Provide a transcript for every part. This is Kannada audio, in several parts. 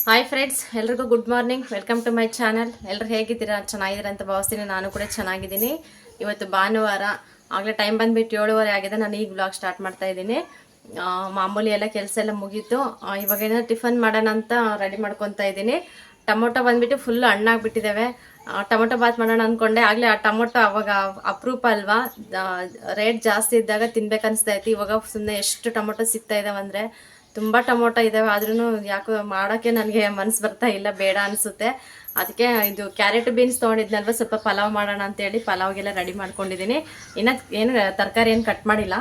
ಹಾಯ್ ಫ್ರೆಂಡ್ಸ್, ಎಲ್ರಿಗೂ good morning. Welcome to my channel. ಎಲ್ಲರೂ ಹೇಗಿದ್ದೀರಾ? ಚೆನ್ನಾಗಿದ್ದೀರಾ ಅಂತ ಭಾವಿಸ್ತೀನಿ. ನಾನು ಕೂಡ ಚೆನ್ನಾಗಿದ್ದೀನಿ. ಇವತ್ತು ಭಾನುವಾರ, ಆಗಲೇ ಟೈಮ್ ಬಂದುಬಿಟ್ಟು 7:30 ಆಗಿದೆ. ನಾನು ಈಗ ವ್ಲಾಗ್ ಸ್ಟಾರ್ಟ್ ಮಾಡ್ತಾ ಇದ್ದೀನಿ. ಮಾಮೂಲಿ ಎಲ್ಲ ಕೆಲಸ ಎಲ್ಲ ಮುಗೀತು. ಇವಾಗ ಏನೋ ಟಿಫನ್ ಮಾಡೋಣ ಅಂತ ರೆಡಿ ಮಾಡ್ಕೊತಾ ಇದ್ದೀನಿ. ಟೊಮೊಟೊ ಬಂದುಬಿಟ್ಟು ಫುಲ್ ಹಣ್ಣಾಗ್ಬಿಟ್ಟಿದ್ದಾವೆ. ಟೊಮೊಟೊ ಬಾತ್ ಮಾಡೋಣ ಅಂದ್ಕೊಂಡೆ. ಆಗಲೇ ಆ ಟೊಮೊಟೊ ಅವಾಗ ಅಪರೂಪ ಅಲ್ವಾ, ರೇಟ್ ಜಾಸ್ತಿ ಇದ್ದಾಗ ತಿನ್ಬೇಕನ್ನಿಸ್ತಾ ಇತ್ತು. ಇವಾಗ ಸುಮ್ಮನೆ ಎಷ್ಟು ಟೊಮೊಟೊ ಸಿಗ್ತಾ ಇದ್ದಾವೆ ಅಂದರೆ ತುಂಬ ಟೊಮೊಟೊ ಇದ್ದಾವೆ. ಆದ್ರೂ ಯಾಕೋ ಮಾಡೋಕ್ಕೆ ನನಗೆ ಮನಸ್ಸು ಬರ್ತಾ ಇಲ್ಲ, ಬೇಡ ಅನಿಸುತ್ತೆ. ಅದಕ್ಕೆ ಇದು ಕ್ಯಾರೆಟ್ ಬೀನ್ಸ್ ತೊಗೊಂಡಿದ್ನಲ್ವ, ಸ್ವಲ್ಪ ಪಲಾವ್ ಮಾಡೋಣ ಅಂತೇಳಿ ಪಲಾವ್ಗೆಲ್ಲ ರೆಡಿ ಮಾಡ್ಕೊಂಡಿದ್ದೀನಿ. ಇನ್ನು ಏನು ತರಕಾರಿ ಏನು ಕಟ್ ಮಾಡಿಲ್ಲ,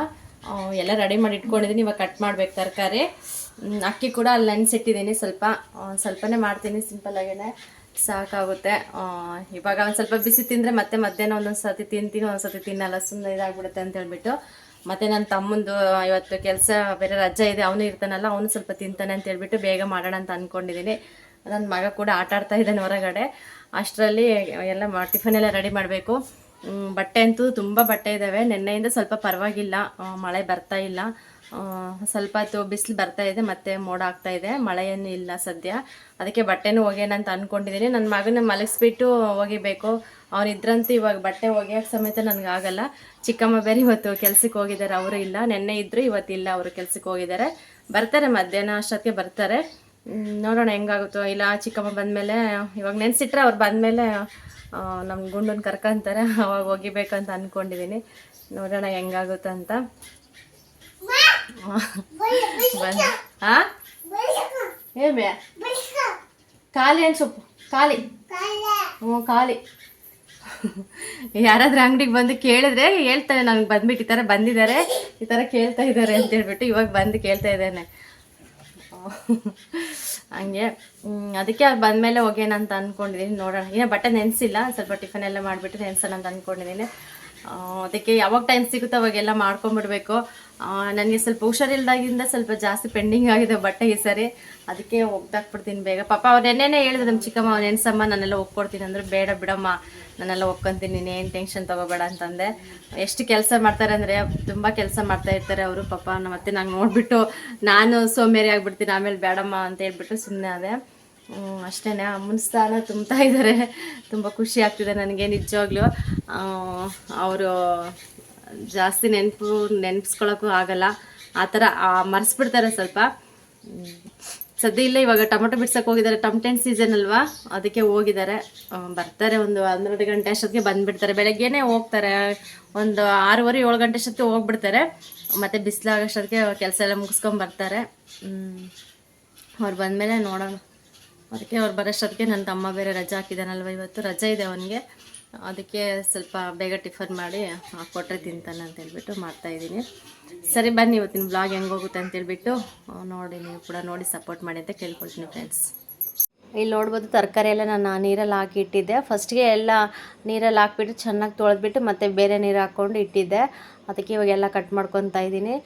ಎಲ್ಲ ರೆಡಿ ಮಾಡಿ ಇಟ್ಕೊಂಡಿದ್ದೀನಿ. ಇವಾಗ ಕಟ್ ಮಾಡ್ಬೇಕು ತರಕಾರಿ. ಅಕ್ಕಿ ಕೂಡ ಅಲ್ಲಿ ನೆನೆಸಿಟ್ಟಿದ್ದೀನಿ. ಸ್ವಲ್ಪನೇ ಮಾಡ್ತೀನಿ, ಸಿಂಪಲ್ಲಾಗೇ ಸಾಕಾಗುತ್ತೆ. ಇವಾಗ ಒಂದು ಸ್ವಲ್ಪ ಬಿಸಿ ತಿಂದರೆ ಮತ್ತೆ ಮಧ್ಯಾಹ್ನ ಒಂದೊಂದು ಸರ್ತಿ ತಿಂತೀನಿ, ಒಂದೊಂದು ತಿನ್ನಲ್ಲ, ಸುಮ್ಮನೆ ಇದಾಗ್ಬಿಡುತ್ತೆ ಅಂತ ಹೇಳ್ಬಿಟ್ಟು. ಮತ್ತು ನನ್ನ ತಮ್ಮಂದು ಇವತ್ತು ಕೆಲಸ ಬೇರೆ ರಜೆ ಇದೆ, ಅವನು ಇರ್ತಾನಲ್ಲ, ಅವನು ಸ್ವಲ್ಪ ತಿಂತಾನೆ ಅಂತ ಹೇಳ್ಬಿಟ್ಟು ಬೇಗ ಮಾಡೋಣ ಅಂತ ಅಂದ್ಕೊಂಡಿದ್ದೀನಿ. ನನ್ನ ಮಗ ಕೂಡ ಆಟ ಆಡ್ತಾ ಇದ್ದಾನೆ ಹೊರಗಡೆ. ಅಷ್ಟರಲ್ಲಿ ಎಲ್ಲ ಟಿಫನ್ ಎಲ್ಲ ರೆಡಿ ಮಾಡಬೇಕು. ಬಟ್ಟೆ ಅಂತೂ ತುಂಬ ಬಟ್ಟೆ ಇದ್ದಾವೆ. ನಿನ್ನೆಯಿಂದ ಸ್ವಲ್ಪ ಪರವಾಗಿಲ್ಲ, ಮಳೆ ಬರ್ತಾ ಇಲ್ಲ. ಸ್ವಲ್ಪ ಹೊತ್ತು ಬಿಸಿಲು ಬರ್ತಾ ಇದೆ, ಮತ್ತೆ ಮೋಡ ಆಗ್ತಾ ಇದೆ, ಮಳೆಯನ್ನು ಇಲ್ಲ ಸದ್ಯ. ಅದಕ್ಕೆ ಬಟ್ಟೆನೂ ಒಗೆಯೋಣ ಅಂತ ಅಂದ್ಕೊಂಡಿದ್ದೀನಿ. ನನ್ನ ಮಗನ ಮಲಗಿಸ್ಬಿಟ್ಟು ಒಗಿಬೇಕು. ಅವನಿದ್ರಂತೂ ಇವಾಗ ಬಟ್ಟೆ ಒಗೆಯೋಕ್ಕೆ ಸಮೇತ ನನಗಾಗಲ್ಲ. ಚಿಕ್ಕಮ್ಮ ಬೇರೆ ಇವತ್ತು ಕೆಲ್ಸಕ್ಕೆ ಹೋಗಿದ್ದಾರೆ, ಅವರು ಇಲ್ಲ. ನೆನ್ನೆ ಇದ್ದರು, ಇವತ್ತಿಲ್ಲ, ಅವರು ಕೆಲ್ಸಕ್ಕೆ ಹೋಗಿದ್ದಾರೆ. ಬರ್ತಾರೆ ಮಧ್ಯಾಹ್ನ ಅಷ್ಟೊತ್ತಿಗೆ ಬರ್ತಾರೆ. ನೋಡೋಣ ಹೆಂಗಾಗುತ್ತೋ. ಇಲ್ಲ ಚಿಕ್ಕಮ್ಮ ಬಂದಮೇಲೆ, ಇವಾಗ ನೆನೆಸಿಟ್ರೆ ಅವ್ರು ಬಂದಮೇಲೆ ನಮ್ಮ ಗುಂಡನ್ನು ಕರ್ಕೊಂತಾರೆ, ಅವಾಗ ಒಗಿಬೇಕಂತ ಅಂದ್ಕೊಂಡಿದ್ದೀನಿ. ನೋಡೋಣ ಹೆಂಗಾಗುತ್ತೋ ಅಂತ. ಹಾಂ ಏಮೇ ಖಾಲಿ ಹಣ್ಣು ಸೊಪ್ಪು ಖಾಲಿ. ಖಾಲಿ. ಯಾರಾದ್ರೂ ಅಂಗಡಿಗೆ ಬಂದು ಕೇಳಿದ್ರೆ ಹೇಳ್ತಾರೆ, ನನಗೆ ಬಂದ್ಬಿಟ್ಟು ಈ ಥರ ಬಂದಿದ್ದಾರೆ, ಈ ಥರ ಕೇಳ್ತಾ ಇದ್ದಾರೆ ಅಂತ ಹೇಳ್ಬಿಟ್ಟು ಇವಾಗ ಬಂದು ಕೇಳ್ತಾ ಇದ್ದಾನೆ. ಹಂಗೆ ಅದಕ್ಕೆ ಅವ್ರು ಬಂದಮೇಲೆ ಹೋಗ್ಯಾನ ಅಂತ ಅಂದ್ಕೊಂಡಿದ್ದೀನಿ. ನೋಡೋಣ, ಇನ್ನೂ ಬಟ್ಟೆ ನೆನೆಸಿಲ್ಲ, ಸ್ವಲ್ಪ ಟಿಫನ್ ಎಲ್ಲ ಮಾಡಿಬಿಟ್ಟು ನೆನೆಸೋಣ ಅಂತ ಅಂದ್ಕೊಂಡಿದ್ದೀನಿ. ಅದಕ್ಕೆ ಯಾವಾಗ ಟೈಮ್ ಸಿಗುತ್ತೋ ಅವಾಗೆಲ್ಲ ಮಾಡ್ಕೊಂಬಿಡ್ಬೇಕು. ನನಗೆ ಸ್ವಲ್ಪ ಹುಷಾರಿಲ್ದಾಗಿಂದ ಸ್ವಲ್ಪ ಜಾಸ್ತಿ ಪೆಂಡಿಂಗ್ ಆಗಿದೆ ಬಟ್ಟೆ ಈ ಸರಿ. ಅದಕ್ಕೆ ಒಗ್ದಾಕ್ಬಿಡ್ತೀನಿ ಬೇಗ. ಪಾಪ ಅವ್ರು ನೆನ್ನೆನೇ ಹೇಳಿದ್ರು ನಮ್ಮ ಚಿಕ್ಕಮ್ಮ, ಅವ್ರು ನೆನ್ಸಮ್ಮ ನಾನೆಲ್ಲ ಒಪ್ಕೊಡ್ತೀನಿ ಅಂದ್ರೆ, ಬೇಡ ಬಿಡಮ್ಮ ನಾನೆಲ್ಲ ಒಪ್ಕೊತೀನಿ, ನೀನೇನು ಟೆನ್ಷನ್ ತೊಗೋಬೇಡ ಅಂತಂದೆ. ಎಷ್ಟು ಕೆಲಸ ಮಾಡ್ತಾರೆ ಅಂದರೆ ತುಂಬ ಕೆಲಸ ಮಾಡ್ತಾ ಇರ್ತಾರೆ ಅವರು ಪಾಪ. ಮತ್ತೆ ನಂಗೆ ನೋಡಿಬಿಟ್ಟು ನಾನು ಸೋಮೇರಿ ಆಗಿಬಿಡ್ತೀನಿ, ಆಮೇಲೆ ಬೇಡಮ್ಮ ಅಂತ ಹೇಳ್ಬಿಟ್ಟು ಸುಮ್ಮನೆ ಅದೇ. ಅಷ್ಟೇ, ಅಮ್ಮನ ಸ್ಥಾನ ತುಂಬ್ತಾ ಇದ್ದಾರೆ. ತುಂಬ ಖುಷಿ ಆಗ್ತಿದೆ ನನಗೆ ನಿಜವಾಗ್ಲೂ. ಅವರು ಜಾಸ್ತಿ ನೆನೆಸ್ಕೊಳ್ಳೋಕ್ಕೂ ಆಗಲ್ಲ, ಆ ಥರ ಮರೆಸ್ಬಿಡ್ತಾರೆ ಸ್ವಲ್ಪ. ಸದ್ಯ ಇಲ್ಲ, ಇವಾಗ ಟೊಮೊಟೊ ಬಿಡ್ಸಕ್ಕೆ ಹೋಗಿದ್ದಾರೆ. ಟೊಮಟೊ ಸೀಸನ್ ಅಲ್ವಾ, ಅದಕ್ಕೆ ಹೋಗಿದ್ದಾರೆ. ಬರ್ತಾರೆ ಒಂದು 12 ಗಂಟೆ ಅಷ್ಟೊತ್ತಿಗೆ ಬಂದುಬಿಡ್ತಾರೆ. ಬೆಳಗ್ಗೆನೇ ಹೋಗ್ತಾರೆ, ಒಂದು 6:30 7 ಗಂಟೆ ಅಷ್ಟೊತ್ತಿಗೆ ಹೋಗ್ಬಿಡ್ತಾರೆ. ಮತ್ತು ಬಿಸಿಲಾಗೋಷ್ಟೊತ್ತಿಗೆ ಕೆಲಸ ಎಲ್ಲ ಮುಗಿಸ್ಕೊಂಡು ಬರ್ತಾರೆ. ಅವ್ರು ಬಂದಮೇಲೆ ನೋಡೋಣ. ಅದಕ್ಕೆ ಅವ್ರು ಬರೋಷ್ಟೊತ್ತಿಗೆ ನನ್ನ ತಮ್ಮ ಬೇರೆ ರಜೆ ಹಾಕಿದ್ದಾನಲ್ವ, ಇವತ್ತು ರಜೆ ಇದೆ ಅವನಿಗೆ. ಅದಕ್ಕೆ ಸ್ವಲ್ಪ ಬೇಗ ಟಿಫನ್ ಮಾಡಿ ಕೊಟ್ಟರೆ ತಿಂತಾನೆ ಅಂತ ಹೇಳ್ಬಿಟ್ಟು ಮಾಡ್ತಾಯಿದ್ದೀನಿ. ಸರಿ ಬನ್ನಿ, ಇವತ್ತಿನ ಬ್ಲಾಗ್ ಹೆಂಗೋಗುತ್ತೆ ಅಂತೇಳ್ಬಿಟ್ಟು ನೋಡಿ, ನೀವು ಕೂಡ ನೋಡಿ ಸಪೋರ್ಟ್ ಮಾಡಿ ಅಂತ ಕೇಳ್ಕೊಳ್ತೀನಿ ಫ್ರೆಂಡ್ಸ್. ಇಲ್ಲಿ ನೋಡ್ಬೋದು, ತರಕಾರಿ ಎಲ್ಲ ನಾನು ನೀರಲ್ಲಿ ಹಾಕಿ ಇಟ್ಟಿದ್ದೆ. ಫಸ್ಟ್ಗೆ ಎಲ್ಲ ನೀರಲ್ಲಿ ಹಾಕ್ಬಿಟ್ಟು ಚೆನ್ನಾಗಿ ತೊಳೆದ್ಬಿಟ್ಟು ಮತ್ತೆ ಬೇರೆ ನೀರು ಹಾಕ್ಕೊಂಡು ಇಟ್ಟಿದ್ದೆ. ಅದಕ್ಕೆ ಇವಾಗೆಲ್ಲ ಕಟ್ ಮಾಡ್ಕೊತಾ ಇದ್ದೀನಿ.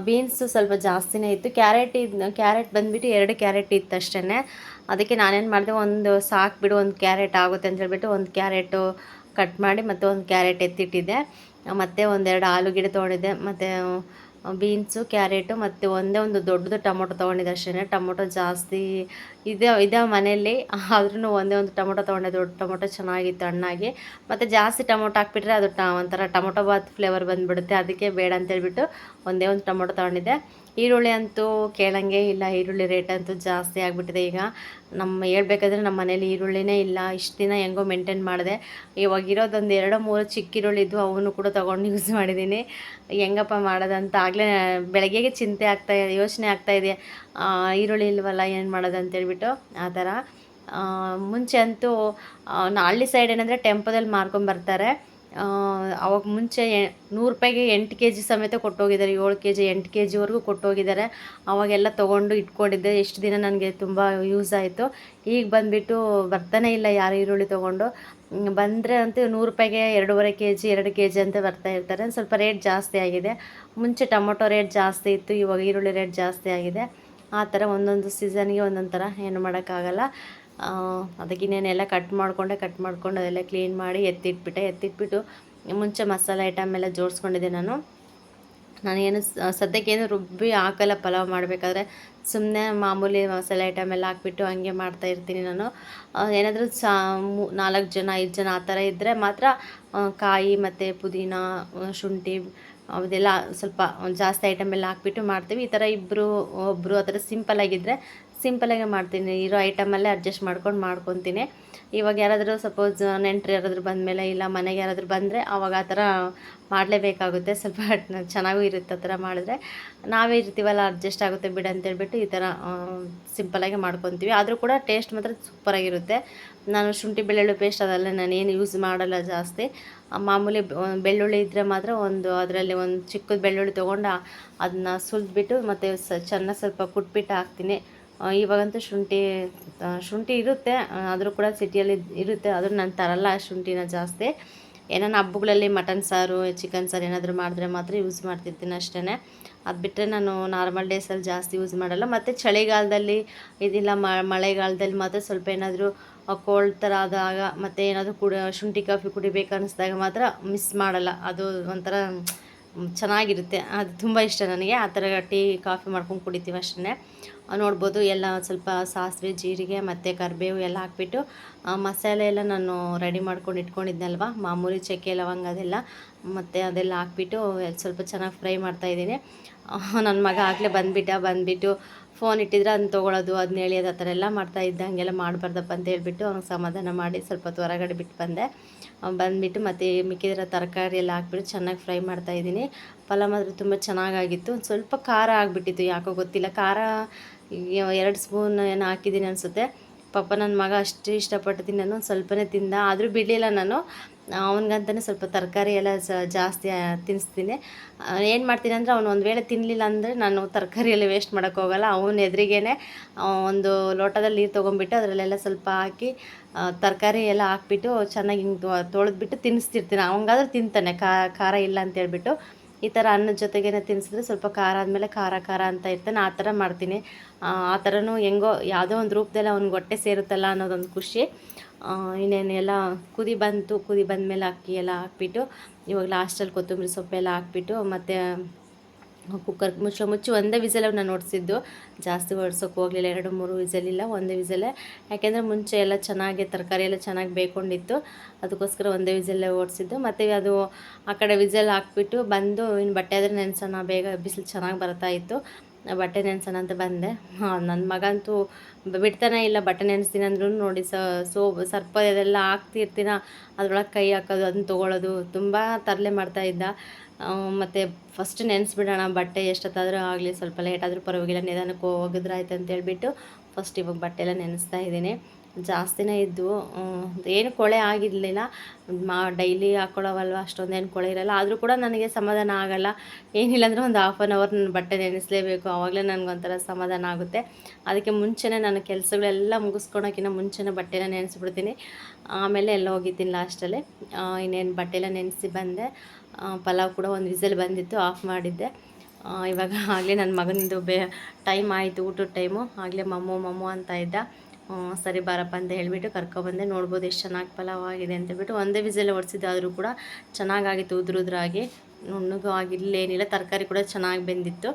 ಬೀನ್ಸು ಸ್ವಲ್ಪ ಜಾಸ್ತಿನೇ ಇತ್ತು. ಕ್ಯಾರೆಟ್ ಬಂದುಬಿಟ್ಟು 2 ಕ್ಯಾರೆಟ್ ಇತ್ತು ಅಷ್ಟೇ. ಅದಕ್ಕೆ ನಾನೇನು ಮಾಡಿದೆ, ಒಂದು ಸಾಕ್ಬಿಡು, ಒಂದು ಕ್ಯಾರೆಟ್ ಆಗುತ್ತೆ ಅಂತ ಹೇಳ್ಬಿಟ್ಟು ಒಂದು ಕ್ಯಾರೆಟು ಕಟ್ ಮಾಡಿ ಮತ್ತು ಒಂದು ಕ್ಯಾರೆಟ್ ಎತ್ತಿಟ್ಟಿದ್ದೆ. ಮತ್ತು 1-2 ಆಲೂಗೆಡ್ಡೆ ತೊಗೊಂಡಿದ್ದೆ, ಮತ್ತು ಬೀನ್ಸು, ಕ್ಯಾರೆಟು, ಮತ್ತು ಒಂದೇ ಒಂದು ದೊಡ್ಡದು ಟೊಮೊಟೊ ತೊಗೊಂಡಿದ್ದೆ ಅಷ್ಟೇ. ಟೊಮೊಟೊ ಜಾಸ್ತಿ ಇದೆ ಮನೆಯಲ್ಲಿ, ಆದ್ರೂ ಒಂದೇ ಒಂದು ಟೊಮೊಟೊ ತೊಗೊಂಡೆ, ದೊಡ್ಡ ಟೊಮೊಟೊ ಚೆನ್ನಾಗಿತ್ತು ಹಣ್ಣಾಗಿ. ಮತ್ತು ಜಾಸ್ತಿ ಟೊಮೊಟೊ ಹಾಕ್ಬಿಟ್ರೆ ಅದು ಒಂಥರ ಟೊಮೊಟೊ ಬಾತ್ ಫ್ಲೇವರ್ ಬಂದುಬಿಡುತ್ತೆ. ಅದಕ್ಕೆ ಬೇಡ ಅಂತೇಳ್ಬಿಟ್ಟು ಒಂದೇ ಒಂದು ಟೊಮೊಟೊ ತೊಗೊಂಡಿದ್ದೆ. ಈರುಳ್ಳಿ ಅಂತೂ ಕೇಳಂಗೆ ಇಲ್ಲ, ಈರುಳ್ಳಿ ರೇಟ್ ಅಂತೂ ಜಾಸ್ತಿ ಆಗಿಬಿಟ್ಟಿದೆ ಈಗ. ಹೇಳ್ಬೇಕಾದ್ರೆ ನಮ್ಮ ಮನೇಲಿ ಈರುಳ್ಳಿನೇ ಇಲ್ಲ. ಇಷ್ಟು ದಿನ ಹೆಂಗೋ ಮೇಂಟೈನ್ ಮಾಡಿದೆ. ಇವಾಗ ಇರೋದೊಂದು 2-3 ಚಿಕ್ಕ ಈರುಳ್ಳಿ ಇದ್ವು, ಅವನು ಕೂಡ ತೊಗೊಂಡು ಯೂಸ್ ಮಾಡಿದ್ದೀನಿ. ಹೆಂಗಪ್ಪ ಮಾಡೋದಂತ ಆಗಲೇ ಬೆಳಗ್ಗೆಗೆ ಯೋಚನೆ ಆಗ್ತಾಯಿದೆ, ಈರುಳ್ಳಿ ಇಲ್ವಲ್ಲ, ಏನು ಮಾಡೋದು ಅಂತೇಳ್ಬಿಟ್ಟು ಆ ಥರ. ಮುಂಚೆ ಅಂತೂ ಹಳ್ಳಿ ಸೈಡ್ ಏನಂದರೆ ಟೆಂಪೋದಲ್ಲಿ ಮಾರ್ಕೊಂಬರ್ತಾರೆ. ಅವಾಗ ಮುಂಚೆ 100 ರೂಪಾಯಿಗೆ 8 kg ಸಮೇತ ಕೊಟ್ಟೋಗಿದ್ದಾರೆ. 7 kg 8 kgವರೆಗೂ ಕೊಟ್ಟೋಗಿದ್ದಾರೆ. ಅವಾಗೆಲ್ಲ ತೊಗೊಂಡು ಇಟ್ಕೊಂಡಿದ್ದೆ. ಎಷ್ಟು ದಿನ ನನಗೆ ತುಂಬ ಯೂಸ್ ಆಯಿತು. ಈಗ ಬಂದುಬಿಟ್ಟು ಬರ್ತಾನೆ ಇಲ್ಲ ಯಾರು ಈರುಳ್ಳಿ ತೊಗೊಂಡು. ಬಂದರೆ ಅಂತೂ 100 ರೂಪಾಯಿಗೆ 2.5 kg 2 kg ಅಂತ ಬರ್ತಾ ಇರ್ತಾರೆ. ಸ್ವಲ್ಪ ರೇಟ್ ಜಾಸ್ತಿ ಆಗಿದೆ. ಮುಂಚೆ ಟೊಮೊಟೊ ರೇಟ್ ಜಾಸ್ತಿ ಇತ್ತು, ಇವಾಗ ಈರುಳ್ಳಿ ರೇಟ್ ಜಾಸ್ತಿ ಆಗಿದೆ. ಆ ಥರ ಒಂದೊಂದು ಸೀಸನ್ಗೆ ಒಂದೊಂದು ಥರ, ಏನು ಮಾಡೋಕ್ಕಾಗಲ್ಲ. ಅದಕ್ಕೆ ಇನ್ನೇನೆಲ್ಲ ಕಟ್ ಮಾಡಿಕೊಂಡು ಅದೆಲ್ಲ ಕ್ಲೀನ್ ಮಾಡಿ ಎತ್ತಿಟ್ಬಿಟ್ಟು ಮುಂಚೆ ಮಸಾಲೆ ಐಟಮ್ ಎಲ್ಲ ಜೋಡಿಸ್ಕೊಂಡಿದ್ದೆ ನಾನು. ನಾನೇನು ಸದ್ಯಕ್ಕೇನು ರುಬ್ಬಿ ಹಾಕಲ್ಲ ಪಲಾವ್ ಮಾಡಬೇಕಾದ್ರೆ. ಸುಮ್ಮನೆ ಮಾಮೂಲಿ ಮಸಾಲೆ ಐಟಮ್ ಎಲ್ಲ ಹಾಕ್ಬಿಟ್ಟು ಹಂಗೆ ಮಾಡ್ತಾಯಿರ್ತೀನಿ ನಾನು. ಏನಾದರೂ 4 ಜನ 5 ಜನ ಆ ಥರ ಇದ್ದರೆ ಮಾತ್ರ ಕಾಯಿ ಮತ್ತು ಪುದೀನ, ಶುಂಠಿ ಅದೆಲ್ಲ ಸ್ವಲ್ಪ ಜಾಸ್ತಿ ಐಟಮ್ ಎಲ್ಲ ಹಾಕ್ಬಿಟ್ಟು ಮಾಡ್ತೀವಿ. ಈ ಥರ ಒಬ್ಬರು ಆ ಥರ ಸಿಂಪಲ್ಲಾಗಿದ್ದರೆ ಸಿಂಪಲ್ಲಾಗೆ ಮಾಡ್ತೀನಿ. ಇರೋ ಐಟಮಲ್ಲೇ ಅಡ್ಜಸ್ಟ್ ಮಾಡ್ಕೊತೀನಿ. ಇವಾಗ ಯಾರಾದರೂ ಸಪೋಸ್ ನೆಂಟರು ಯಾರಾದರೂ ಬಂದಮೇಲೆ, ಇಲ್ಲ ಮನೆಗೆ ಯಾರಾದರೂ ಬಂದರೆ ಆವಾಗ ಆ ಥರ ಮಾಡಲೇಬೇಕಾಗುತ್ತೆ. ಸ್ವಲ್ಪ ಚೆನ್ನಾಗೂ ಇರುತ್ತೆ ಆ ಥರ ಮಾಡಿದ್ರೆ. ನಾವೇ ಇರ್ತೀವಲ್ಲ, ಅಡ್ಜಸ್ಟ್ ಆಗುತ್ತೆ ಬಿಡು ಅಂತೇಳ್ಬಿಟ್ಟು ಈ ಥರ ಸಿಂಪಲ್ಲಾಗಿ ಮಾಡ್ಕೊತೀವಿ. ಆದರೂ ಕೂಡ ಟೇಸ್ಟ್ ಮಾತ್ರ ಸೂಪರಾಗಿರುತ್ತೆ. ನಾನು ಶುಂಠಿ ಬೆಳ್ಳುಳ್ಳಿ ಪೇಸ್ಟ್ ಅದೆಲ್ಲ ನಾನೇನು ಯೂಸ್ ಮಾಡಲ್ಲ ಜಾಸ್ತಿ. ಮಾಮೂಲಿ ಬೆಳ್ಳುಳ್ಳಿ ಇದ್ದರೆ ಮಾತ್ರ ಅದರಲ್ಲಿ ಒಂದು ಚಿಕ್ಕದ ಬೆಳ್ಳುಳ್ಳಿ ತೊಗೊಂಡು ಅದನ್ನ ಸುಲಿದ್ಬಿಟ್ಟು ಮತ್ತು ಚೆನ್ನಾಗಿ ಸ್ವಲ್ಪ ಕುಟ್ಬಿಟ್ಟು ಹಾಕ್ತೀನಿ. ಇವಾಗಂತೂ ಶುಂಠಿ ಇರುತ್ತೆ, ಆದರೂ ಕೂಡ ಸಿಟಿಯಲ್ಲಿ ಇರುತ್ತೆ. ಆದರೂ ನಾನು ತರಲ್ಲ ಶುಂಠಿನ ಜಾಸ್ತಿ. ಏನಾನ ಹಬ್ಬಗಳಲ್ಲಿ ಮಟನ್ ಸಾರು, ಚಿಕನ್ ಸಾರು ಏನಾದರೂ ಮಾಡಿದ್ರೆ ಮಾತ್ರ ಯೂಸ್ ಮಾಡ್ತಿರ್ತೀನಿ ಅಷ್ಟೇ. ಅದು ಬಿಟ್ಟರೆ ನಾನು ನಾರ್ಮಲ್ ಡೇಸಲ್ಲಿ ಜಾಸ್ತಿ ಯೂಸ್ ಮಾಡಲ್ಲ. ಮತ್ತು ಚಳಿಗಾಲದಲ್ಲಿ ಇದಿಲ್ಲ, ಮಳೆಗಾಲದಲ್ಲಿ ಮಾತ್ರ ಸ್ವಲ್ಪ ಏನಾದರೂ ಕೋಲ್ಡ್ ಥರ ಆದಾಗ ಮತ್ತು ಏನಾದರೂ ಶುಂಠಿ ಕಾಫಿ ಕುಡಿಬೇಕು ಅನ್ನಿಸ್ದಾಗ ಮಾತ್ರ ಮಿಸ್ ಮಾಡಲ್ಲ. ಅದು ಒಂಥರ ಚೆನ್ನಾಗಿರುತ್ತೆ. ಅದು ತುಂಬ ಇಷ್ಟ ನನಗೆ. ಆ ಥರ ಟೀ ಕಾಫಿ ಮಾಡ್ಕೊಂಡು ಕುಡಿತೀವಿ ಅಷ್ಟೇ. ನೋಡ್ಬೋದು ಎಲ್ಲ ಸ್ವಲ್ಪ ಸಾಸಿವೆ, ಜೀರಿಗೆ ಮತ್ತು ಕರಿಬೇವು ಎಲ್ಲ ಹಾಕ್ಬಿಟ್ಟು ಮಸಾಲೆ ಎಲ್ಲ ನಾನು ರೆಡಿ ಮಾಡ್ಕೊಂಡು ಇಟ್ಕೊಂಡಿದ್ನಲ್ವ, ಮಾಮೂಲಿ ಚಕ್ಕೆ ಲವಂಗ ಅದೆಲ್ಲ, ಮತ್ತು ಅದೆಲ್ಲ ಹಾಕ್ಬಿಟ್ಟು ಸ್ವಲ್ಪ ಚೆನ್ನಾಗಿ ಫ್ರೈ ಮಾಡ್ತಾಯಿದ್ದೀನಿ. ನನ್ನ ಮಗ ಆಗಲೇ ಬಂದುಬಿಟ್ಟು ಫೋನ್ ಇಟ್ಟಿದ್ರೆ ಅದನ್ನ ತೊಗೊಳೋದು, ಅದನ್ನ ಎಳೆಯೋದು ಆ ಥರ ಎಲ್ಲ ಮಾಡ್ತಾಯಿದ್ದೆ. ಹಂಗೆಲ್ಲ ಮಾಡಬಾರ್ದಪ್ಪ ಅಂತ ಹೇಳ್ಬಿಟ್ಟು ಅವ್ನಿಗೆ ಸಮಾಧಾನ ಮಾಡಿ ಸ್ವಲ್ಪ ಹೊರಗಡೆ ಬಿಟ್ಟು ಬಂದುಬಿಟ್ಟು ಮತ್ತು ಮಿಕ್ಕಿದಿರೋ ತರಕಾರಿ ಎಲ್ಲ ಹಾಕ್ಬಿಟ್ಟು ಚೆನ್ನಾಗಿ ಫ್ರೈ ಮಾಡ್ತಾಯಿದ್ದೀನಿ. ಪಲಾವ್ ಮಾತ್ರ ತುಂಬ ಚೆನ್ನಾಗಾಗಿತ್ತು. ಒಂದು ಸ್ವಲ್ಪ ಖಾರ ಆಗಿಬಿಟ್ಟಿತ್ತು, ಯಾಕೋ ಗೊತ್ತಿಲ್ಲ. ಖಾರ 2 ಸ್ಪೂನ್ ಏನೋ ಹಾಕಿದ್ದೀನಿ ಅನಿಸುತ್ತೆ. ಪಾಪ ನನ್ನ ಮಗ ಅಷ್ಟು ಇಷ್ಟಪಟ್ಟು ತಿನ್ನೋನು, ಸ್ವಲ್ಪನೇ ತಿಂದ. ಆದರೂ ಬಿಡಲಿಲ್ಲ ನಾನು. ಅವನಿಗಂತಲೇ ಸ್ವಲ್ಪ ತರಕಾರಿ ಎಲ್ಲ ಜಾಸ್ತಿ ತಿನ್ನಿಸ್ತೀನಿ. ಏನು ಮಾಡ್ತೀನಿ ಅಂದರೆ, ಅವನು ಒಂದು ವೇಳೆ ತಿನ್ನಲಿಲ್ಲ ಅಂದರೆ ನಾನು ತರಕಾರಿ ಎಲ್ಲ ವೇಸ್ಟ್ ಮಾಡೋಕ್ಕೆ ಹೋಗಲ್ಲ. ಅವನ ಎದುರಿಗೇ ಒಂದು ಲೋಟದಲ್ಲಿ ನೀರು ತೊಗೊಂಬಿಟ್ಟು ಅದರಲ್ಲೆಲ್ಲ ಸ್ವಲ್ಪ ಹಾಕಿ ತರಕಾರಿ ಎಲ್ಲ ಹಾಕ್ಬಿಟ್ಟು ಚೆನ್ನಾಗಿ ಹಿಂಗೆ ತೊಳೆದ್ಬಿಟ್ಟು ತಿನ್ನಿಸ್ತಿರ್ತೀನಿ. ಅವಂಗಾದ್ರೂ ತಿಂತಾನೆ, ಖಾರ ಇಲ್ಲ ಅಂತೇಳ್ಬಿಟ್ಟು. ಈ ಥರ ಅನ್ನದ ಜೊತೆಗೇ ತಿನ್ನಿಸಿದ್ರೆ ಸ್ವಲ್ಪ ಖಾರ ಆದಮೇಲೆ ಖಾರ ಅಂತ ಇರ್ತಾನೆ. ಆ ಥರ ಮಾಡ್ತೀನಿ. ಆ ಥರನೂ ಹೆಂಗೋ ಯಾವುದೋ ಒಂದು ರೂಪದಲ್ಲಿ ಅವ್ನಿಗೆ ಹೊಟ್ಟೆ ಸೇರುತ್ತಲ್ಲ ಅನ್ನೋದೊಂದು ಖುಷಿ. ಇನ್ನೇನು ಎಲ್ಲ ಕುದಿ ಬಂದಮೇಲೆ ಅಕ್ಕಿ ಎಲ್ಲ ಹಾಕ್ಬಿಟ್ಟು, ಇವಾಗ ಲಾಸ್ಟಲ್ಲಿ ಕೊತ್ತಂಬರಿ ಸೊಪ್ಪೆಲ್ಲ ಹಾಕ್ಬಿಟ್ಟು ಮತ್ತು ಕುಕ್ಕರ್ ಮುಚ್ಚಿ ಒಂದೇ ವಿಸಲ್ ನಾನು ಹೊಡ್ಸಿದ್ದು. ಜಾಸ್ತಿ ಹೊಡ್ಸೋಕೆ ಹೋಗಲಿಲ್ಲ, 2-3 ವಿಸಲಿಲ್ಲ, ಒಂದೇ ವಿಸಲೇ. ಯಾಕೆಂದರೆ ಮುಂಚೆ ಎಲ್ಲ ಚೆನ್ನಾಗಿ ತರಕಾರಿ ಎಲ್ಲ ಚೆನ್ನಾಗಿ ಬೇಯ್ಕೊಂಡಿತ್ತು, ಅದಕ್ಕೋಸ್ಕರ ಒಂದೇ ವಿಸಲ್ಲೇ ಓಡಿಸಿದ್ದು. ಮತ್ತು ಅದು ಆ ಕಡೆ ವಿಸಲ್ ಹಾಕ್ಬಿಟ್ಟು ಬಂದು ಇನ್ನು ಬಟ್ಟೆ ಆದರೆ ನೆನೆಸೋಣ, ಬೇಗ ಬಿಸಿಲು ಚೆನ್ನಾಗಿ ಬರ್ತಾಯಿತ್ತು, ಬಟ್ಟೆ ನೆನೆಸೋಣ ಅಂತ ಬಂದೆ. ನನ್ನ ಮಗಂತೂ ಬಿಡ್ತಾನೆ ಇಲ್ಲ. ಬಟ್ಟೆ ನೆನೆಸ್ತೀನಿ ಅಂದ್ರೂ ನೋಡಿ ಸರ್ಪ ಇದೆಲ್ಲ ಹಾಕ್ತಿರ್ತೀನ, ಅದ್ರೊಳಗೆ ಕೈ ಹಾಕೋದು, ಅದನ್ನ ತೊಗೊಳೋದು, ತುಂಬ ತರಲೆ ಮಾಡ್ತಾಯಿದ್ದ. ಮತ್ತು ಫಸ್ಟ್ ನೆನೆಸ್ಬಿಡೋಣ, ಬಟ್ಟೆ ಎಷ್ಟೊತ್ತಾದರೂ ಆಗಲಿ, ಸ್ವಲ್ಪ ಲೇಟಾದರೂ ಪರವಾಗಿಲ್ಲ, ನಿಧಾನಕ್ಕೆ ಹೋಗಿದ್ರೆ ಆಯ್ತು ಅಂತೇಳ್ಬಿಟ್ಟು ಫಸ್ಟ್ ಇವಾಗ ಬಟ್ಟೆ ಎಲ್ಲ ನೆನೆಸ್ತಾ ಇದ್ದೀನಿ. ಜಾಸ್ತಿನೇ ಇದ್ದವು, ಏನು ಕೊಳೆ ಆಗಿರಲಿಲ್ಲ. ಡೈಲಿ ಹಾಕ್ಕೊಳ್ಳೋವಲ್ವ, ಅಷ್ಟೊಂದೇನು ಕೊಳೆ ಇರೋಲ್ಲ. ಆದರೂ ಕೂಡ ನನಗೆ ಸಮಾಧಾನ ಆಗೋಲ್ಲ. ಏನಿಲ್ಲ ಅಂದರೆ ಒಂದು 1/2 ಅವರ್ ನನ್ನ ಬಟ್ಟೆ ನೆನೆಸಲೇಬೇಕು, ಆವಾಗಲೇ ನನಗೊಂಥರ ಸಮಾಧಾನ ಆಗುತ್ತೆ. ಅದಕ್ಕೆ ಮುಂಚೆನೇ ನಾನು ಕೆಲಸಗಳೆಲ್ಲ ಮುಗಿಸ್ಕೊಳೋಕ್ಕಿಂತ ಮುಂಚೆನೇ ಬಟ್ಟೆನ ನೆನೆಸ್ಬಿಡ್ತೀನಿ. ಆಮೇಲೆ ಎಲ್ಲ ಹೋಗಿದ್ದೀನಿ ಲಾಸ್ಟಲ್ಲಿ. ಇನ್ನೇನು ಬಟ್ಟೆ ಎಲ್ಲ ನೆನೆಸಿ ಬಂದೆ. ಪಲಾವ್ ಕೂಡ ಒಂದು ವಿಸಲ್ ಬಂದಿತ್ತು, ಆಫ್ ಮಾಡಿದ್ದೆ. ಇವಾಗ ಆಗಲೇ ನನ್ನ ಮಗನಿಂದು ಟೈಮ್ ಆಯಿತು, ಊಟದ ಟೈಮು. ಆಗಲೇ ಮಮ್ಮು ಅಂತ ಇದ್ದ. ಸರಿ ಬಾರಪ್ಪ ಅಂತ ಹೇಳಿಬಿಟ್ಟು ಕರ್ಕೊಬಂದೆ. ನೋಡ್ಬೋದು ಎಷ್ಟು ಚೆನ್ನಾಗಿ ಪಲಾವ್ ಆಗಿದೆ ಅಂತೇಳ್ಬಿಟ್ಟು. ಒಂದೇ ವಿಸಲ್ ಹೊಡ್ಸಿದ್ದೆ, ಆದರೂ ಕೂಡ ಚೆನ್ನಾಗಾಗಿತ್ತು, ಉದುರಾಗಿ, ನುಣ್ಣಗೂ ಆಗಿರಲೇನಿಲ್ಲ. ತರಕಾರಿ ಕೂಡ ಚೆನ್ನಾಗಿ ಬೆಂದಿತ್ತು.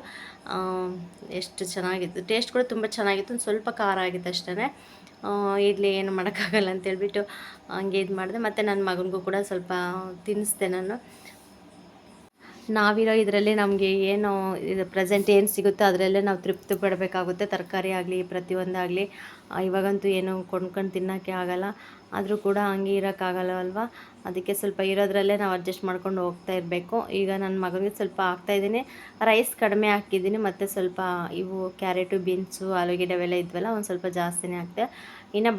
ಎಷ್ಟು ಚೆನ್ನಾಗಿತ್ತು, ಟೇಸ್ಟ್ ಕೂಡ ತುಂಬ ಚೆನ್ನಾಗಿತ್ತು. ಒಂದು ಸ್ವಲ್ಪ ಖಾರ ಆಗಿತ್ತು ಅಷ್ಟೇ. ಇಡ್ಲಿ ಏನು ಮಾಡೋಕ್ಕಾಗಲ್ಲ ಅಂತೇಳ್ಬಿಟ್ಟು ಹಂಗೆ ಇದು ಮಾಡಿದೆ. ಮತ್ತು ನನ್ನ ಮಗನಿಗೂ ಕೂಡ ಸ್ವಲ್ಪ ತಿನ್ನಿಸ್ದೆ ನಾನು. ನಾವಿರೋ ಇದರಲ್ಲಿ ನಮಗೆ ಏನು ಇದು ಪ್ರೆಸೆಂಟ್ ಏನು ಸಿಗುತ್ತೋ ಅದರಲ್ಲೇ ನಾವು ತೃಪ್ತಿ ಪಡಬೇಕಾಗುತ್ತೆ. ತರಕಾರಿ ಆಗಲಿ, ಪ್ರತಿಯೊಂದಾಗಲಿ. ಇವಾಗಂತೂ ಏನು ಕೊಂಡ್ಕೊಂಡು ತಿನ್ನೋಕ್ಕೆ ಆಗಲ್ಲ. ಆದರೂ ಕೂಡ ಹಂಗೆ ಇರೋಕ್ಕಾಗಲ್ಲವಲ್ವ. ಅದಕ್ಕೆ ಸ್ವಲ್ಪ ಇರೋದ್ರಲ್ಲೇ ನಾವು ಅಡ್ಜಸ್ಟ್ ಮಾಡ್ಕೊಂಡು ಹೋಗ್ತಾ ಇರಬೇಕು. ಈಗ ನನ್ನ ಮಗನಿಗೆ ಸ್ವಲ್ಪ ಹಾಕ್ತಾಯಿದ್ದೀನಿ. ರೈಸ್ ಕಡಿಮೆ ಹಾಕಿದ್ದೀನಿ, ಮತ್ತು ಸ್ವಲ್ಪ ಇವು ಕ್ಯಾರೆಟು, ಬೀನ್ಸು, ಆಲೂಗೆಡ್ಡೆ ಅವೆಲ್ಲ ಇದ್ವಲ್ಲ, ಒಂದು ಸ್ವಲ್ಪ ಜಾಸ್ತಿನೇ ಹಾಕ್ತೆ. ಇನ್ನು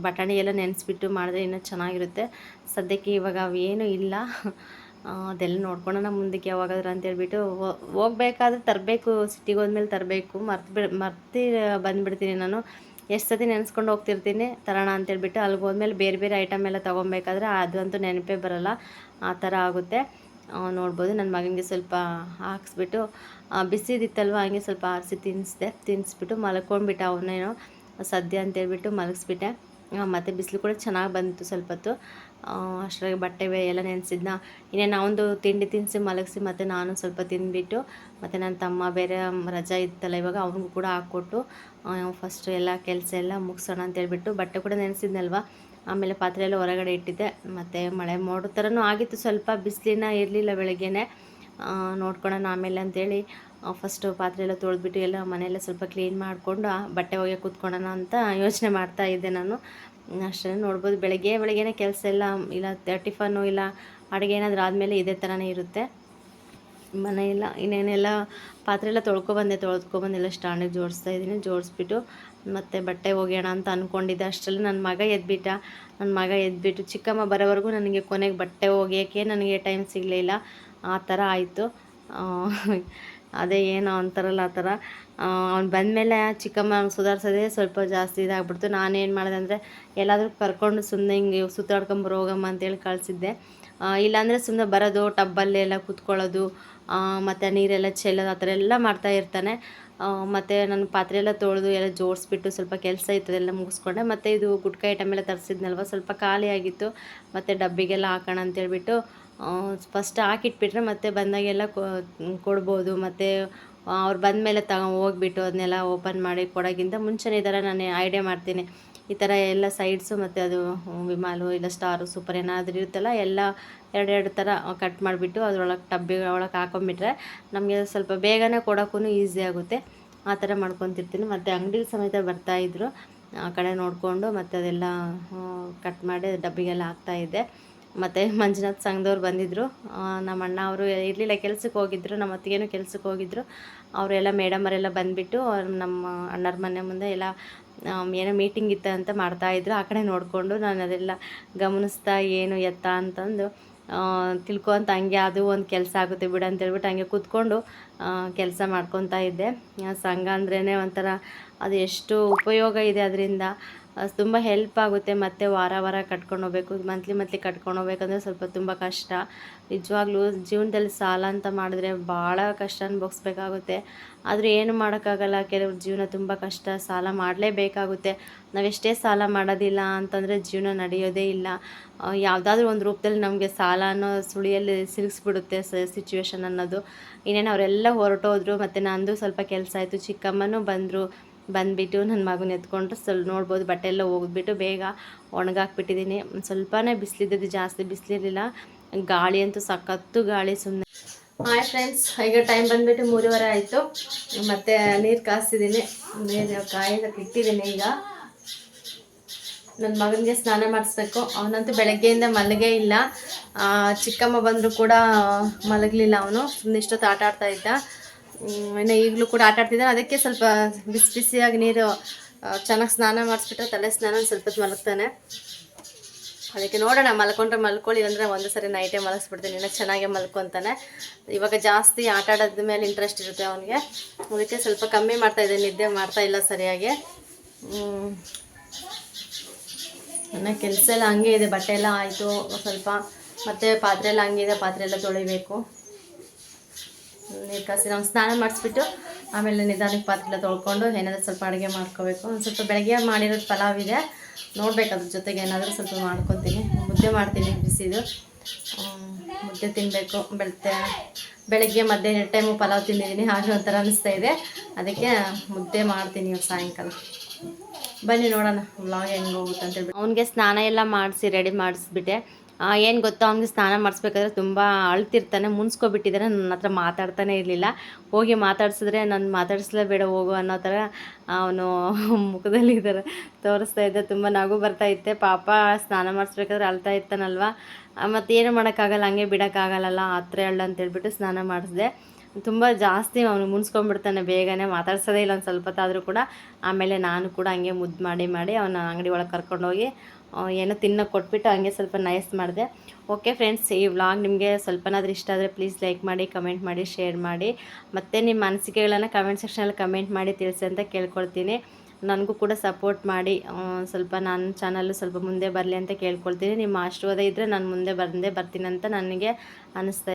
ಬಟಾಣಿ ಎಲ್ಲ ನೆನೆಸ್ಬಿಟ್ಟು ಮಾಡಿದ್ರೆ ಇನ್ನೂ ಚೆನ್ನಾಗಿರುತ್ತೆ. ಸದ್ಯಕ್ಕೆ ಇವಾಗ ಅವೇನೂ ಇಲ್ಲ. ಅದೆಲ್ಲ ನೋಡ್ಕೊಳ್ಳೋಣ ಮುಂದಕ್ಕೆ ಯಾವಾಗಾದ್ರೂ ಅಂತೇಳ್ಬಿಟ್ಟು. ಹೋಗ್ಬೇಕಾದ್ರೆ ತರಬೇಕು, ಸಿಟಿಗೆ ಹೋದ್ಮೇಲೆ ತರಬೇಕು. ಮರ್ತು ಬಂದುಬಿಡ್ತೀನಿ ನಾನು. ಎಷ್ಟು ಸತಿ ನೆನೆಸ್ಕೊಂಡು ಹೋಗ್ತಿರ್ತೀನಿ ತರೋಣ ಅಂತೇಳ್ಬಿಟ್ಟು. ಅಲ್ಲಿಗೆ ಹೋದ್ಮೇಲೆ ಬೇರೆ ಐಟಮ್ ಎಲ್ಲ ತೊಗೊಬೇಕಾದ್ರೆ ಅದಂತೂ ನೆನಪೇ ಬರೋಲ್ಲ, ಆ ಥರ ಆಗುತ್ತೆ. ನೋಡ್ಬೋದು ನನ್ನ ಮಗನಿಗೆ ಸ್ವಲ್ಪ ಹಾಕ್ಸ್ಬಿಟ್ಟು ಬಿಸಿದಿತ್ತಲ್ವ, ಹಂಗೆ ಸ್ವಲ್ಪ ಆರಿಸಿ ತಿನ್ನಿಸ್ಬಿಟ್ಟು ಮಲ್ಕೊಂಡ್ಬಿಟ್ಟು ಅವನೇನೋ ಸದ್ಯ ಅಂತೇಳ್ಬಿಟ್ಟು ಮಲಗಿಸ್ಬಿಟ್ಟೆ. ಮತ್ತು ಬಿಸಿಲು ಕೂಡ ಚೆನ್ನಾಗಿ ಬಂತು ಸ್ವಲ್ಪ ಹೊತ್ತು. ಅಷ್ಟರಾಗಿ ಬಟ್ಟೆ ಎಲ್ಲ ನೆನೆಸಿದ್ನ ಇನ್ನೇನು ನಾವೊಂದು ತಿಂಡಿ ತಿನ್ನಿಸಿ ಮಲಗಿಸಿ ಮತ್ತು ನಾನು ಸ್ವಲ್ಪ ತಿಂದುಬಿಟ್ಟು ಮತ್ತು ನನ್ನ ತಮ್ಮ ಬೇರೆ ರಜಾ ಇತ್ತಲ್ಲ ಇವಾಗ ಅವ್ನಿಗೂ ಕೂಡ ಹಾಕ್ಕೊಟ್ಟು ಫಸ್ಟು ಎಲ್ಲ ಕೆಲಸ ಎಲ್ಲ ಮುಗಿಸೋಣ ಅಂತೇಳ್ಬಿಟ್ಟು ಬಟ್ಟೆ ಕೂಡ ನೆನೆಸಿದ್ನಲ್ವ. ಆಮೇಲೆ ಪಾತ್ರೆ ಎಲ್ಲ ಹೊರಗಡೆ ಇಟ್ಟಿದ್ದೆ. ಮತ್ತು ಮಳೆ ಮೋಡೋ ಥರನೂ ಆಗಿತ್ತು, ಸ್ವಲ್ಪ ಬಿಸಿಲಿನ ಇರಲಿಲ್ಲ ಬೆಳಗ್ಗೆನೆ. ನೋಡ್ಕೊಳ್ಳೋಣ ಆಮೇಲೆ ಅಂತೇಳಿ ಫಸ್ಟು ಪಾತ್ರೆ ಎಲ್ಲ ತೊಳೆದ್ಬಿಟ್ಟು ಎಲ್ಲ ಮನೆಯೆಲ್ಲ ಸ್ವಲ್ಪ ಕ್ಲೀನ್ ಮಾಡಿಕೊಂಡು ಬಟ್ಟೆ ಒಗೆಯೋಕೆ ಕೂತ್ಕೊಳ್ಳೋಣ ಅಂತ ಯೋಚನೆ ಮಾಡ್ತಾ ಇದ್ದೆ ನಾನು. ಅಷ್ಟೇ ನೋಡ್ಬೋದು ಬೆಳಗ್ಗೆನೇ ಕೆಲಸ ಎಲ್ಲ ಇಲ್ಲ ಟಿಫನ್ನು ಇಲ್ಲ ಅಡುಗೆ ಏನಾದರೂ ಆದಮೇಲೆ ಇದೇ ಥರನೇ ಇರುತ್ತೆ ಮನೆಯೆಲ್ಲ. ಇನ್ನೇನೆಲ್ಲ ಪಾತ್ರೆ ಎಲ್ಲ ತೊಳ್ಕೊಬಂದೆಲ್ಲ ಸ್ಟ್ಯಾಂಡಿಗೆ ಜೋಡಿಸ್ತಾ ಇದ್ದೀನಿ. ಜೋಡಿಸ್ಬಿಟ್ಟು ಮತ್ತು ಬಟ್ಟೆ ಒಗೆಯೋಣ ಅಂತ ಅಂದ್ಕೊಂಡಿದ್ದೆ. ಅಷ್ಟರಲ್ಲಿ ನನ್ನ ಮಗ ಎದ್ಬಿಟ್ಟು ಚಿಕ್ಕಮ್ಮ ಬರೋವರೆಗೂ ನನಗೆ ಕೊನೆಗೆ ಬಟ್ಟೆ ಒಗೆಯೋಕ್ಕೆ ನನಗೆ ಟೈಮ್ ಸಿಗಲಿಲ್ಲ. ಆ ಥರ ಆಯಿತು. ಅದೇ ಏನೋ ಅಂತಾರಲ್ಲ ಆ ಥರ. ಅವ್ನು ಬಂದಮೇಲೆ ಚಿಕ್ಕಮ್ಮ ಸುಧಾರಿಸೋದೇ ಸ್ವಲ್ಪ ಜಾಸ್ತಿ ಇದಾಗ್ಬಿಡ್ತು. ನಾನೇನು ಮಾಡಿದೆ ಅಂದರೆ ಎಲ್ಲಾದರೂ ಕರ್ಕೊಂಡು ಸುಮ್ಮನೆ ಹಿಂಗೆ ಸುತ್ತಾಡ್ಕೊಂಬರೋ ಹೋಗಮ್ಮ ಅಂತೇಳಿ ಕಳಿಸಿದ್ದೆ. ಇಲ್ಲಾಂದರೆ ಸುಮ್ಮನೆ ಬರೋದು ಟಬ್ಬಲ್ಲೆಲ್ಲ ಕೂತ್ಕೊಳ್ಳೋದು ಮತ್ತು ನೀರೆಲ್ಲ ಚೆಲ್ಲೋದು ಆ ಥರ ಎಲ್ಲ ಮಾಡ್ತಾ ಇರ್ತಾನೆ. ಮತ್ತು ನಾನು ಪಾತ್ರೆ ಎಲ್ಲ ತೊಳೆದು ಎಲ್ಲ ಜೋಡಿಸ್ಬಿಟ್ಟು ಸ್ವಲ್ಪ ಕೆಲಸ ಇತ್ತದೆಲ್ಲ ಮುಗಿಸ್ಕೊಂಡೆ. ಮತ್ತು ಇದು ಗುಟ್ಕ ಐಟಮ್ ಎಲ್ಲ ತರಿಸಿದ್ನಲ್ವ, ಸ್ವಲ್ಪ ಖಾಲಿಯಾಗಿತ್ತು. ಮತ್ತು ಡಬ್ಬಿಗೆಲ್ಲ ಹಾಕೋಣ ಅಂತೇಳ್ಬಿಟ್ಟು ಫಸ್ಟ್ ಹಾಕಿಟ್ಬಿಟ್ರೆ ಮತ್ತೆ ಬಂದಾಗೆಲ್ಲ ಕೊಡ್ಬೋದು. ಮತ್ತು ಅವ್ರು ಬಂದಮೇಲೆ ಹೋಗ್ಬಿಟ್ಟು ಅದನ್ನೆಲ್ಲ ಓಪನ್ ಮಾಡಿ ಕೊಡೋಕ್ಕಿಂತ ಮುಂಚೆನೇ ಈ ಥರ ನಾನು ಐಡಿಯಾ ಮಾಡ್ತೀನಿ. ಈ ಥರ ಎಲ್ಲ ಸೈಡ್ಸು ಮತ್ತು ಅದು ವಿಮಾಲು ಇಲ್ಲ ಸ್ಟಾರು ಸೂಪರ್ ಏನಾದರೂ ಇರುತ್ತಲ್ಲ ಎಲ್ಲ ಎರಡೆರಡು ಥರ ಕಟ್ ಮಾಡಿಬಿಟ್ಟು ಅದರೊಳಗೆ ಟಬ್ಬಿಗೆ ಒಳಗೆ ಹಾಕೊಂಡ್ಬಿಟ್ರೆ ನಮಗೆ ಸ್ವಲ್ಪ ಬೇಗನೆ ಕೊಡೋಕ್ಕೂ ಈಸಿ ಆಗುತ್ತೆ. ಆ ಥರ ಮಾಡ್ಕೊತಿರ್ತೀನಿ. ಮತ್ತು ಅಂಗಡಿಗೆ ಸಮೇತ ಬರ್ತಾಯಿದ್ರು, ಆ ಕಡೆ ನೋಡಿಕೊಂಡು ಮತ್ತು ಅದೆಲ್ಲ ಕಟ್ ಮಾಡಿ ಡಬ್ಬಿಗೆಲ್ಲ ಹಾಕ್ತಾಯಿದ್ದೆ. ಮತ್ತು ಮಂಜುನಾಥ್ ಸಂಘದವ್ರು ಬಂದಿದ್ದರು. ನಮ್ಮ ಅಣ್ಣ ಅವರು ಇರಲಿಲ್ಲ, ಕೆಲ್ಸಕ್ಕೆ ಹೋಗಿದ್ದರು. ನಮ್ಮ ಅತ್ತಿಗೇನು ಕೆಲ್ಸಕ್ಕೆ ಹೋಗಿದ್ದರು. ಅವರೆಲ್ಲ ಮೇಡಮರೆಲ್ಲ ಬಂದುಬಿಟ್ಟು ನಮ್ಮ ಅಣ್ಣರ ಮನೆ ಮುಂದೆ ಎಲ್ಲ ಏನೋ ಮೀಟಿಂಗ್ ಇತ್ತು ಅಂತ ಮಾಡ್ತಾಯಿದ್ರು. ಆ ಕಡೆ ನೋಡಿಕೊಂಡು ನಾನು ಅದೆಲ್ಲ ಗಮನಿಸ್ತಾ ಏನು ಎತ್ತ ಅಂತಂದು ತಿಳ್ಕೊತ ಹಂಗೆ ಅದು ಒಂದು ಕೆಲಸ ಆಗುತ್ತೆ ಬಿಡು ಅಂತೇಳ್ಬಿಟ್ಟು ಹಂಗೆ ಕೂತ್ಕೊಂಡು ಕೆಲಸ ಮಾಡ್ಕೊತಾ ಇದ್ದೆ. ಸಂಘ ಅಂದ್ರೇ ಒಂಥರ ಅದು ಎಷ್ಟು ಉಪಯೋಗ ಇದೆ, ಅದರಿಂದ ತುಂಬ ಹೆಲ್ಪ್ ಆಗುತ್ತೆ. ಮತ್ತು ವಾರ ಕಟ್ಕೊಂಡು ಹೋಗ್ಬೇಕು, ಮಂತ್ಲಿ ಕಟ್ಕೊಂಡು ಹೋಗ್ಬೇಕಂದ್ರೆ ಸ್ವಲ್ಪ ತುಂಬ ಕಷ್ಟ. ನಿಜವಾಗ್ಲೂ ಜೀವನದಲ್ಲಿ ಸಾಲ ಅಂತ ಮಾಡಿದ್ರೆ ಭಾಳ ಕಷ್ಟ ಅನುಭವಿಸ್ಬೇಕಾಗುತ್ತೆ. ಆದರೆ ಏನು ಮಾಡೋಕ್ಕಾಗಲ್ಲ, ಕೆಲವ್ರ ಜೀವನ ತುಂಬ ಕಷ್ಟ, ಸಾಲ ಮಾಡಲೇಬೇಕಾಗುತ್ತೆ. ನಾವೆಷ್ಟೇ ಸಾಲ ಮಾಡೋದಿಲ್ಲ ಅಂತಂದರೆ ಜೀವನ ನಡೆಯೋದೇ ಇಲ್ಲ. ಯಾವುದಾದ್ರೂ ಒಂದು ರೂಪದಲ್ಲಿ ನಮಗೆ ಸಾಲ ಅನ್ನೋ ಸುಳಿಯಲ್ಲಿ ಸಿಲುಕಿಸ್ಬಿಡುತ್ತೆ ಸಿಚುವೇಶನ್ ಅನ್ನೋದು. ಇನ್ನೇನು ಅವರೆಲ್ಲ ಹೊರಟೋದ್ರು. ಮತ್ತು ನಂದು ಸ್ವಲ್ಪ ಕೆಲಸ ಆಯಿತು. ಚಿಕ್ಕಮ್ಮನೂ ಬಂದುಬಿಟ್ಟು ನನ್ನ ಮಗನ ಎತ್ಕೊಂಡು ಸ್ವಲ್ಪ ನೋಡ್ಬೋದು ಬಟ್ಟೆ ಎಲ್ಲ ಹೋಗ್ಬಿಟ್ಟು ಬೇಗ ಒಣಗಾಕ್ಬಿಟ್ಟಿದ್ದೀನಿ. ಸ್ವಲ್ಪನೇ ಬಿಸಿಲಿದ್ದದ್ದು, ಜಾಸ್ತಿ ಬಿಸಿಲಿರಲಿಲ್ಲ. ಗಾಳಿ ಅಂತೂ ಸಖತ್ತು ಗಾಳಿ ಸುಮ್ಮನೆ. ಹಾಯ್ ಫ್ರೆಂಡ್ಸ್, ಈಗ ಟೈಮ್ ಬಂದುಬಿಟ್ಟು 3:15 ಆಯಿತು. ಮತ್ತು ನೀರು ಕಾಯಿಸಿದ್ದೀನಿ, ನೀರು ಕಾಯೋದಕ್ಕೆ ಇಟ್ಟಿದ್ದೀನಿ. ಈಗ ನನ್ನ ಮಗನಿಗೆ ಸ್ನಾನ ಮಾಡಿಸ್ಬೇಕು. ಅವನಂತೂ ಬೆಳಗ್ಗೆಯಿಂದ ಮಲಗೇ ಇಲ್ಲ. ಚಿಕ್ಕಮ್ಮ ಬಂದರೂ ಕೂಡ ಮಲಗಲಿಲ್ಲ. ಅವನು ಸುಮ್ಮನೆ ಇಷ್ಟೊತ್ತು ಆಟ ಆಡ್ತಾ ಇದ್ದ. ಇನ್ನು ಈಗಲೂ ಕೂಡ ಆಟ ಆಡ್ತಿದ್ದಾನೆ. ಅದಕ್ಕೆ ಸ್ವಲ್ಪ ಬಿಸಿಯಾಗಿ ನೀರು ಚೆನ್ನಾಗಿ ಸ್ನಾನ ಮಾಡಿಸ್ಬಿಟ್ರೆ ತಲೆ ಸ್ನಾನ ಸ್ವಲ್ಪ ಹೊತ್ತು ಮಲಗ್ತಾನೆ. ಅದಕ್ಕೆ ನೋಡೋಣ, ಮಲ್ಕೊಂಡ್ರೆ ಮಲ್ಕೊಳ್ಳಿ, ಅಂದರೆ ಒಂದು ಸರಿ ನೈಟೇ ಮಲಗಿಸ್ಬಿಡ್ತೀನಿ. ಇನ್ನೂ ಚೆನ್ನಾಗೇ ಮಲ್ಕೊತಾನೆ. ಇವಾಗ ಜಾಸ್ತಿ ಆಟ ಆಡೋದ ಮೇಲೆ ಇಂಟ್ರೆಸ್ಟ್ ಇರುತ್ತೆ ಅವನಿಗೆ. ಅದಕ್ಕೆ ಸ್ವಲ್ಪ ಕಮ್ಮಿ ಮಾಡ್ತಾಯಿದ್ದೆ, ನಿದ್ದೆ ಮಾಡ್ತಾಯಿಲ್ಲ ಸರಿಯಾಗಿ. ನನ್ನ ಕೆಲಸ ಎಲ್ಲ ಹಂಗೆ ಇದೆ. ಬಟ್ಟೆ ಎಲ್ಲ ಆಯಿತು ಸ್ವಲ್ಪ, ಮತ್ತು ಪಾತ್ರೆ ಎಲ್ಲ ಹಂಗಿದೆ, ಪಾತ್ರೆ ಎಲ್ಲ ತೊಳಿಬೇಕು. ನೀರು ಕಾಸಿ ನಾವು ಸ್ನಾನ ಮಾಡಿಸ್ಬಿಟ್ಟು ಆಮೇಲೆ ನಿಧಾನಕ್ಕೆ ಪಾತ್ರೆ ಎಲ್ಲ ತೊಳ್ಕೊಂಡು ಏನಾದರೂ ಸ್ವಲ್ಪ ಅಡುಗೆ ಮಾಡ್ಕೋಬೇಕು. ಒಂದು ಸ್ವಲ್ಪ ಬೆಳಗ್ಗೆ ಮಾಡಿರೋದು ಪಲಾವ್ ಇದೆ, ನೋಡ್ಬೇಕು ಅದ್ರ ಜೊತೆಗೆ ಏನಾದರೂ ಸ್ವಲ್ಪ ಮಾಡ್ಕೊತೀನಿ. ಮುದ್ದೆ ಮಾಡ್ತೀನಿ, ಬಿಸಿದು ಮುದ್ದೆ ತಿನ್ನಬೇಕು. ಬೆಳಗ್ಗೆ ಮಧ್ಯಾಹ್ನ ಟೈಮು ಪಲಾವ್ ತಿಂದಿದ್ದೀನಿ, ಹಾಗೆ ಒಂಥರ ಅನ್ನಿಸ್ತಾ ಇದೆ. ಅದಕ್ಕೆ ಮುದ್ದೆ ಮಾಡ್ತೀನಿ ಇವತ್ತು ಸಾಯಂಕಾಲ. ಬನ್ನಿ ನೋಡೋಣ ವ್ಲಾಗ್ ಹೆಂಗೆ ಹೋಗುತ್ತೆ ಅಂತೇಳ್ಬಿಟ್ಟು. ಅವನಿಗೆ ಸ್ನಾನ ಎಲ್ಲ ಮಾಡಿಸಿ ರೆಡಿ ಮಾಡಿಸ್ಬಿಟ್ಟೆ. ಏನು ಗೊತ್ತಾ, ಅವ್ನಿಗೆ ಸ್ನಾನ ಮಾಡಿಸ್ಬೇಕಾದ್ರೆ ತುಂಬ ಅಳ್ತಿರ್ತಾನೆ, ಮುನ್ಸ್ಕೊಬಿಟ್ಟಿದ್ದಾರೆ. ನನ್ನ ಹತ್ರ ಮಾತಾಡ್ತಾನೆ ಇರಲಿಲ್ಲ. ಹೋಗಿ ಮಾತಾಡ್ಸಿದ್ರೆ ನಾನು ಮಾತಾಡಿಸ್ಲೇಬೇಡ ಹೋಗು ಅನ್ನೋ ಥರ ಅವನು ಮುಖದಲ್ಲಿ ಈ ಥರ ತೋರಿಸ್ತಾ ಇದ್ದೆ. ತುಂಬ ನಗು ಬರ್ತಾ ಇತ್ತೆ. ಪಾಪ ಸ್ನಾನ ಮಾಡಿಸ್ಬೇಕಾದ್ರೆ ಅಳ್ತಾ ಇರ್ತಾನಲ್ವ, ಮತ್ತು ಏನು ಮಾಡೋಕ್ಕಾಗಲ್ಲ, ಹಂಗೆ ಬಿಡೋಕ್ಕಾಗಲ್ಲ, ಹತ್ರ ಅಳ್ಳ ಅಂತೇಳ್ಬಿಟ್ಟು ಸ್ನಾನ ಮಾಡಿಸ್ದೆ. ತುಂಬ ಜಾಸ್ತಿ ಅವನು ಮುನ್ಸ್ಕೊಂಡ್ಬಿಡ್ತಾನೆ, ಬೇಗನೆ ಮಾತಾಡ್ಸೋದೇ ಇಲ್ಲ ಒಂದು ಸ್ವಲ್ಪ ಹೊತ್ತಾದರೂ ಕೂಡ. ಆಮೇಲೆ ನಾನು ಕೂಡ ಹಂಗೆ ಮುದ್ದು ಮಾಡಿ ಅವನ ಅಂಗಡಿ ಒಳಗೆ ಕರ್ಕೊಂಡೋಗಿ ಏನೋ ತಿನ್ನೋಕೆ ಕೊಟ್ಬಿಟ್ಟು ಹಂಗೆ ಸ್ವಲ್ಪ ನೈಸ್ ಮಾಡಿದೆ. ಓಕೆ ಫ್ರೆಂಡ್ಸ್, ಈ ವ್ಲಾಗ್ ನಿಮಗೆ ಸ್ವಲ್ಪನಾದ್ರೂ ಇಷ್ಟ ಆದರೆ ಪ್ಲೀಸ್ ಲೈಕ್ ಮಾಡಿ, ಕಮೆಂಟ್ ಮಾಡಿ, ಶೇರ್ ಮಾಡಿ. ಮತ್ತು ನಿಮ್ಮ ಅನಿಸಿಕೆಗಳನ್ನು ಕಮೆಂಟ್ ಸೆಕ್ಷನಲ್ಲಿ ಕಮೆಂಟ್ ಮಾಡಿ ತಿಳಿಸಿ ಅಂತ ಕೇಳ್ಕೊಳ್ತೀನಿ. ನನಗೂ ಕೂಡ ಸಪೋರ್ಟ್ ಮಾಡಿ, ಸ್ವಲ್ಪ ನನ್ನ ಚಾನಲ್ಲು ಸ್ವಲ್ಪ ಮುಂದೆ ಬರಲಿ ಅಂತ ಕೇಳ್ಕೊಳ್ತೀನಿ. ನಿಮ್ಮ ಆಶೀರ್ವಾದ ಇದ್ದರೆ ನಾನು ಮುಂದೆ ಬರ್ತೀನಿ ಅಂತ ನನಗೆ ಅನ್ನಿಸ್ತಾ